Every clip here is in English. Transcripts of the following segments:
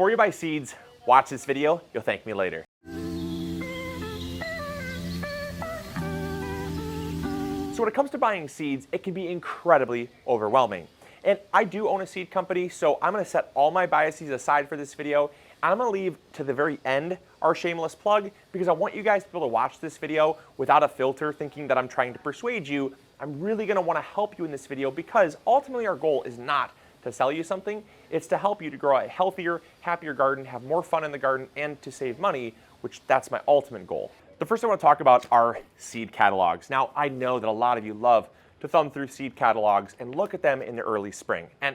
Before you buy seeds, watch this video. You'll thank me later. So when it comes to buying seeds, it can be incredibly overwhelming. And I do own a seed company, so I'm going to set all my biases aside for this video. And I'm going to leave to the very end our shameless plug, because I want you guys to be able to watch this video without a filter thinking that I'm trying to persuade you. I'm really going to want to help you in this video, because ultimately our goal is not to sell you something. It's to help you to grow a healthier, happier garden, have more fun in the garden, and to save money, which that's my ultimate goal. The first thing I want to talk about are seed catalogs. Now, I know that a lot of you love to thumb through seed catalogs and look at them in the early spring, and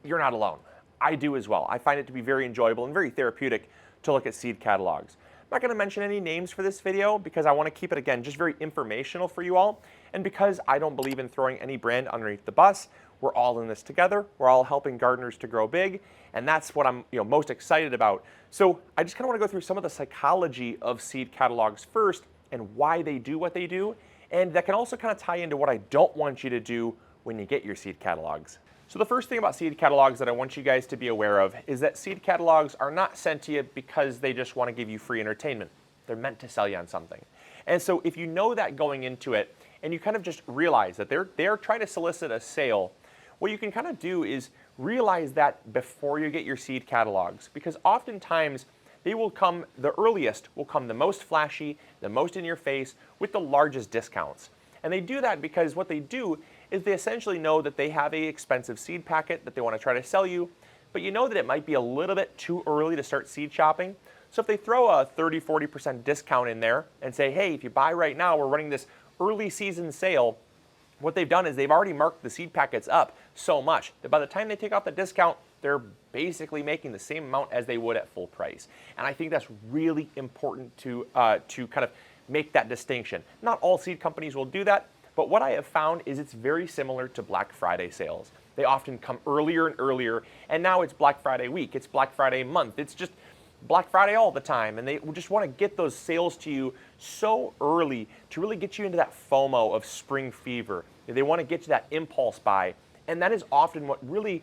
you're not alone. I do as well. I find it to be very enjoyable and very therapeutic to look at seed catalogs. I'm not going to mention any names for this video because I want to keep it, again, just very informational for you all, and because I don't believe in throwing any brand underneath the bus. We're all in this together. We're all helping gardeners to grow big, and that's what I'm most excited about. So I just kind of want to go through some of the psychology of seed catalogs first and why they do what they do, and that can also kind of tie into what I don't want you to do when you get your seed catalogs. So the first thing about seed catalogs that I want you guys to be aware of is that seed catalogs are not sent to you because they just want to give you free entertainment. They're meant to sell you on something. And so if you know that going into it, and you kind of just realize that they're trying to solicit a sale, what you can kind of do is realize that before you get your seed catalogs, because oftentimes they will come, the earliest will come the most flashy, the most in your face, with the largest discounts. And they do that because what they do is they essentially know that they have an expensive seed packet that they want to try to sell you, but you know that it might be a little bit too early to start seed shopping. So if they throw a 30-40% discount in there and say, hey, if you buy right now, we're running this early season sale, what they've done is they've already marked the seed packets up so much that by the time they take off the discount, they're basically making the same amount as they would at full price. And I think that's really important to kind of make that distinction. Not all seed companies will do that, but what I have found is it's very similar to Black Friday sales. They often come earlier and earlier, and now it's Black Friday week, it's Black Friday month, it's just Black Friday all the time, and they just want to get those sales to you so early to really get you into that FOMO of spring fever. They want to get you that impulse buy, and that is often what really,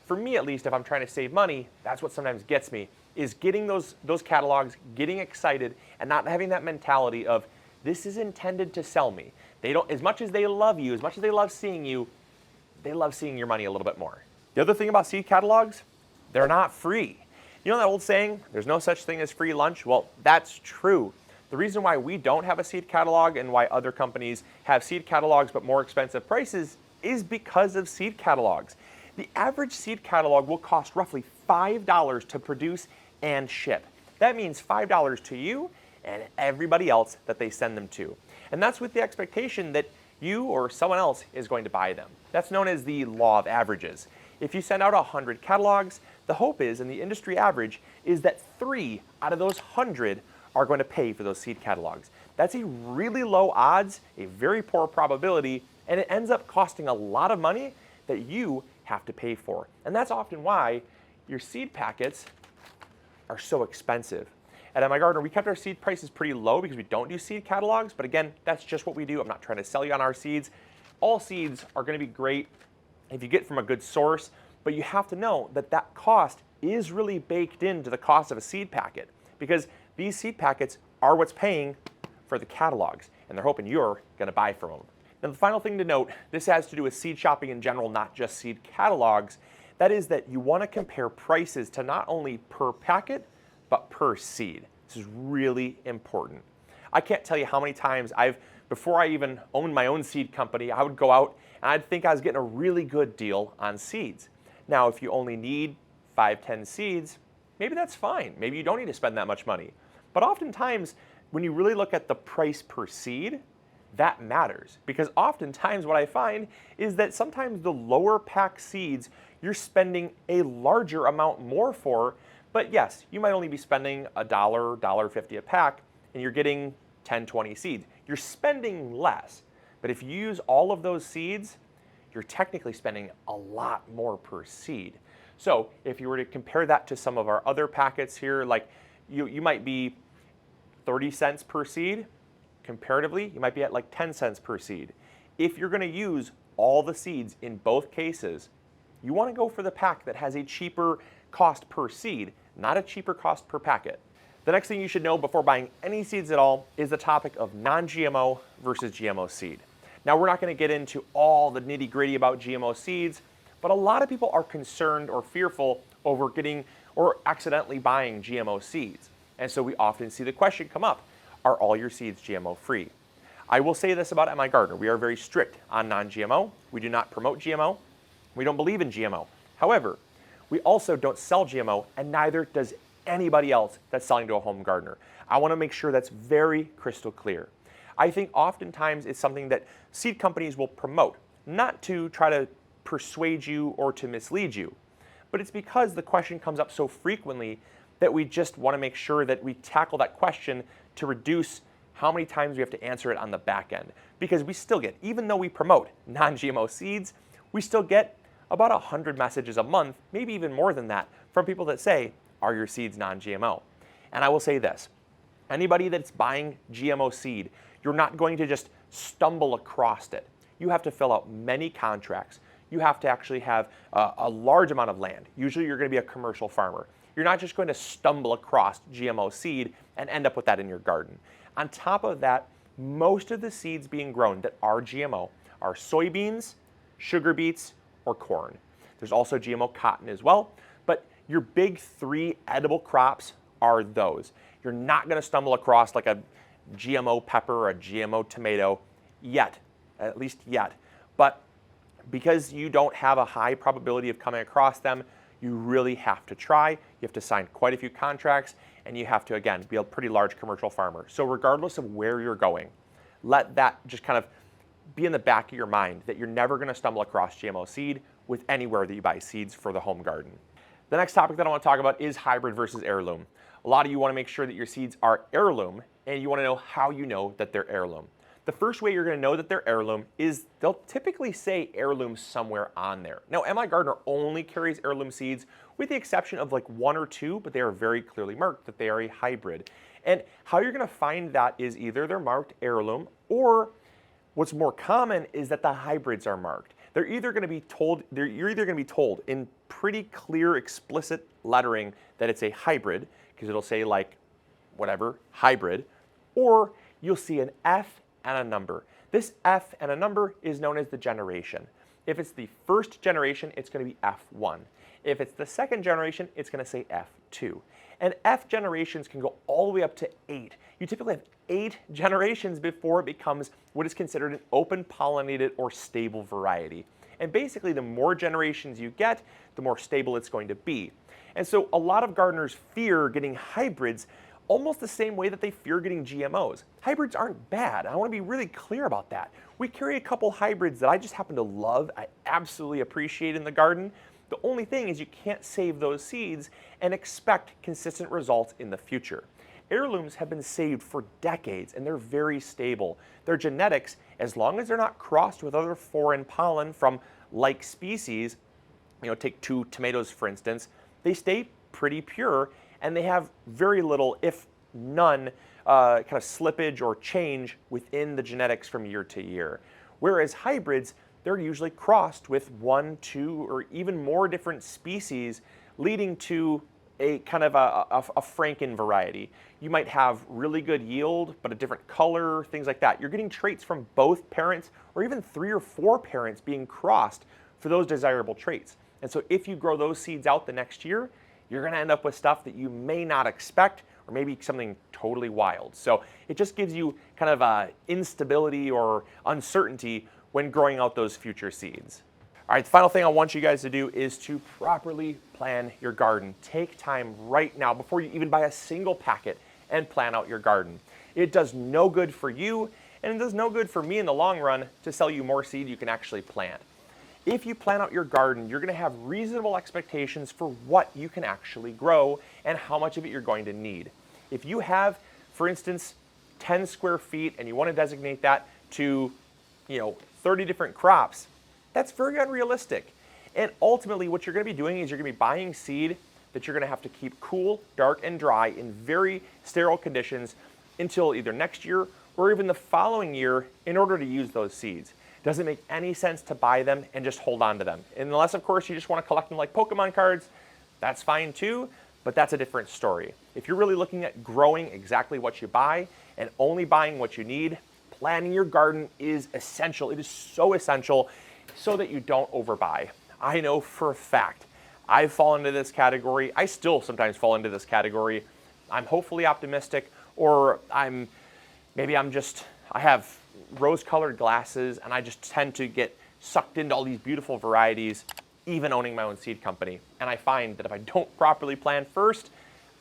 for me at least, if I'm trying to save money, that's what sometimes gets me, is getting those catalogs, getting excited, and not having that mentality of, this is intended to sell me. They don't, as much as they love you, as much as they love seeing you, they love seeing your money a little bit more. The other thing about seed catalogs, they're not free. You know that old saying, there's no such thing as free lunch? Well, that's true. The reason why we don't have a seed catalog and why other companies have seed catalogs but more expensive prices is because of seed catalogs. The average seed catalog will cost roughly $5 to produce and ship. That means $5 to you and everybody else that they send them to. And that's with the expectation that you or someone else is going to buy them. That's known as the law of averages. If you send out 100 catalogs, the hope is, and the industry average, is that 3 out of those 100 are going to pay for those seed catalogs. That's a really low odds, a very poor probability, and it ends up costing a lot of money that you have to pay for. And that's often why your seed packets are so expensive. At MIgardener, we kept our seed prices pretty low because we don't do seed catalogs, but again, that's just what we do. I'm not trying to sell you on our seeds. All seeds are going to be great if you get from a good source, but you have to know that that cost is really baked into the cost of a seed packet, because these seed packets are what's paying for the catalogs, and they're hoping you're going to buy from them. Now, the final thing to note, this has to do with seed shopping in general, not just seed catalogs. That is that you want to compare prices to not only per packet, but per seed. This is really important. I can't tell you how many times before I even owned my own seed company, I would go out and I'd think I was getting a really good deal on seeds. Now, if you only need 5-10 seeds, maybe that's fine. Maybe you don't need to spend that much money. But oftentimes, when you really look at the price per seed, that matters. Because oftentimes what I find is that sometimes the lower pack seeds, you're spending a larger amount more for. But yes, you might only be spending $1, $1.50 a pack, and you're getting 10, 20 seeds. You're spending less. But if you use all of those seeds, you're technically spending a lot more per seed. So if you were to compare that to some of our other packets here, like you might be 30 cents per seed. Comparatively, you might be at like 10 cents per seed. If you're going to use all the seeds in both cases, you want to go for the pack that has a cheaper cost per seed, not a cheaper cost per packet. The next thing you should know before buying any seeds at all is the topic of non-GMO versus GMO seed. Now, we're not going to get into all the nitty-gritty about GMO seeds, but a lot of people are concerned or fearful over getting or accidentally buying GMO seeds. And so we often see the question come up, are all your seeds GMO free? I will say this about MIgardener. We are very strict on non-GMO. We do not promote GMO. We don't believe in GMO. However, we also don't sell GMO, and neither does anybody else that's selling to a home gardener. I want to make sure that's very crystal clear. I think oftentimes it's something that seed companies will promote, not to try to persuade you or to mislead you, but it's because the question comes up so frequently that we just want to make sure that we tackle that question to reduce how many times we have to answer it on the back end. Because we still get, even though we promote non-GMO seeds, we still get about 100 messages a month, maybe even more than that, from people that say, are your seeds non-GMO? And I will say this, anybody that's buying GMO seed, you're not going to just stumble across it. You have to fill out many contracts. You have to actually have a large amount of land. Usually you're going to be a commercial farmer. You're not just going to stumble across GMO seed and end up with that in your garden. On top of that, most of the seeds being grown that are GMO are soybeans, sugar beets, or corn. There's also GMO cotton as well, but your big 3 edible crops are those. You're not going to stumble across like a GMO pepper or a GMO tomato yet, at least yet. But because you don't have a high probability of coming across them, you really have to try. You have to sign quite a few contracts, and you have to, again, be a pretty large commercial farmer. So regardless of where you're going, let that just kind of be in the back of your mind that you're never going to stumble across GMO seed with anywhere that you buy seeds for the home garden. The next topic that I want to talk about is hybrid versus heirloom. A lot of you want to make sure that your seeds are heirloom, and you want to know how you know that they're heirloom. The first way you're going to know that they're heirloom is they'll typically say heirloom somewhere on there. Now, MIgardener only carries heirloom seeds with the exception of like 1 or 2, but they are very clearly marked that they are a hybrid. And how you're going to find that is either they're marked heirloom, or what's more common is that the hybrids are marked. You're either going to be told in pretty clear, explicit lettering that it's a hybrid, because it'll say like whatever, hybrid, or you'll see an F and a number. This F and a number is known as the generation. If it's the first generation, it's going to be F1. If it's the second generation, it's going to say F2. And F generations can go all the way up to 8. You typically have 8 generations before it becomes what is considered an open pollinated or stable variety. And basically, the more generations you get, the more stable it's going to be. And so a lot of gardeners fear getting hybrids almost the same way that they fear getting GMOs. Hybrids aren't bad. I want to be really clear about that. We carry a couple hybrids that I just happen to love. I absolutely appreciate in the garden. The only thing is you can't save those seeds and expect consistent results in the future. Heirlooms have been saved for decades, and they're very stable. Their genetics, as long as they're not crossed with other foreign pollen from like species, take 2 tomatoes for instance, they stay pretty pure, and they have very little, if none, kind of slippage or change within the genetics from year to year. Whereas hybrids, they're usually crossed with 1, 2, or even more different species, leading to a kind of a Franken variety. You might have really good yield, but a different color, things like that. You're getting traits from both parents, or even 3 or 4 parents being crossed for those desirable traits. And so if you grow those seeds out the next year, you're going to end up with stuff that you may not expect, or maybe something totally wild. So it just gives you kind of instability or uncertainty when growing out those future seeds. All right, the final thing I want you guys to do is to properly plan your garden. Take time right now before you even buy a single packet and plan out your garden. It does no good for you, and it does no good for me in the long run to sell you more seed you can actually plant. If you plan out your garden, you're going to have reasonable expectations for what you can actually grow and how much of it you're going to need. If you have, for instance, 10 square feet and you want to designate that to, 30 different crops, that's very unrealistic. And ultimately, what you're going to be doing is you're going to be buying seed that you're going to have to keep cool, dark, and dry in very sterile conditions until either next year or even the following year in order to use those seeds. Doesn't make any sense to buy them and just hold on to them. Unless, of course, you just want to collect them like Pokemon cards, that's fine too, but that's a different story. If you're really looking at growing exactly what you buy and only buying what you need, planning your garden is essential. It is so essential so that you don't overbuy. I know for a fact I've fallen into this category. I still sometimes fall into this category. I'm hopefully optimistic, or I have rose-colored glasses and I just tend to get sucked into all these beautiful varieties, even owning my own seed company. And I find that if I don't properly plan first,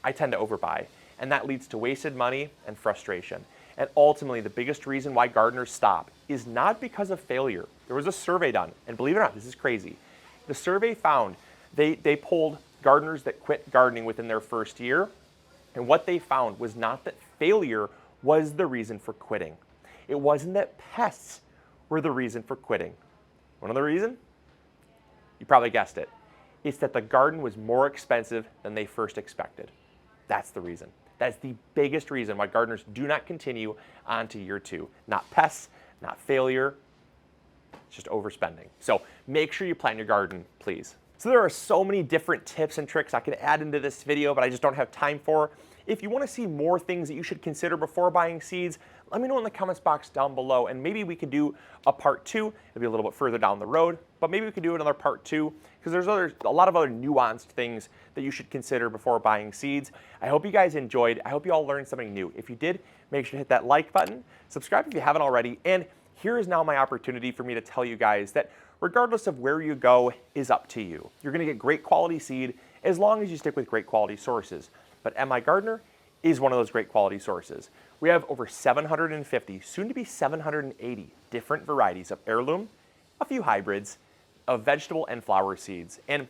I tend to overbuy. And that leads to wasted money and frustration. And ultimately, the biggest reason why gardeners stop is not because of failure. There was a survey done, and believe it or not, this is crazy. The survey found, they polled gardeners that quit gardening within their first year, and what they found was not that failure was the reason for quitting. It wasn't that pests were the reason for quitting. One of the reasons? You probably guessed it. It's that the garden was more expensive than they first expected. That's the reason. That's the biggest reason why gardeners do not continue on to year 2. Not pests, not failure, it's just overspending. So make sure you plan your garden, please. So there are so many different tips and tricks I can add into this video, but I just don't have time for. If you want to see more things that you should consider before buying seeds, let me know in the comments box down below, and maybe we could do a part 2. It'll be a little bit further down the road, but maybe we could do another part 2, because there's a lot of other nuanced things that you should consider before buying seeds. I hope you guys enjoyed. I hope you all learned something new. If you did, make sure to hit that like button, subscribe if you haven't already, and here is now my opportunity for me to tell you guys that regardless of where you go is up to you. You're going to get great quality seed as long as you stick with great quality sources. But MIgardener is one of those great quality sources. We have over 750, soon to be 780 different varieties of heirloom, a few hybrids, of vegetable and flower seeds. And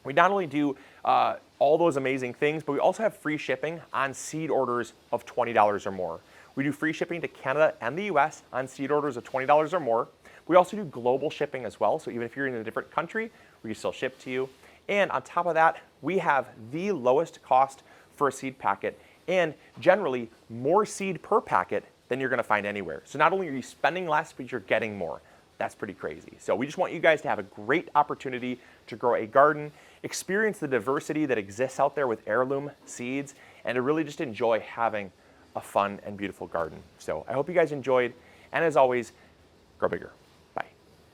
we not only do all those amazing things, but we also have free shipping on seed orders of $20 or more. We do free shipping to Canada and the US on seed orders of $20 or more. We also do global shipping as well, so even if you're in a different country, we can still ship to you. And on top of that, we have the lowest cost for a seed packet, and generally more seed per packet than you're gonna find anywhere. So not only are you spending less, but you're getting more. That's pretty crazy. So we just want you guys to have a great opportunity to grow a garden, experience the diversity that exists out there with heirloom seeds, and to really just enjoy having a fun and beautiful garden. So I hope you guys enjoyed, and as always, grow bigger.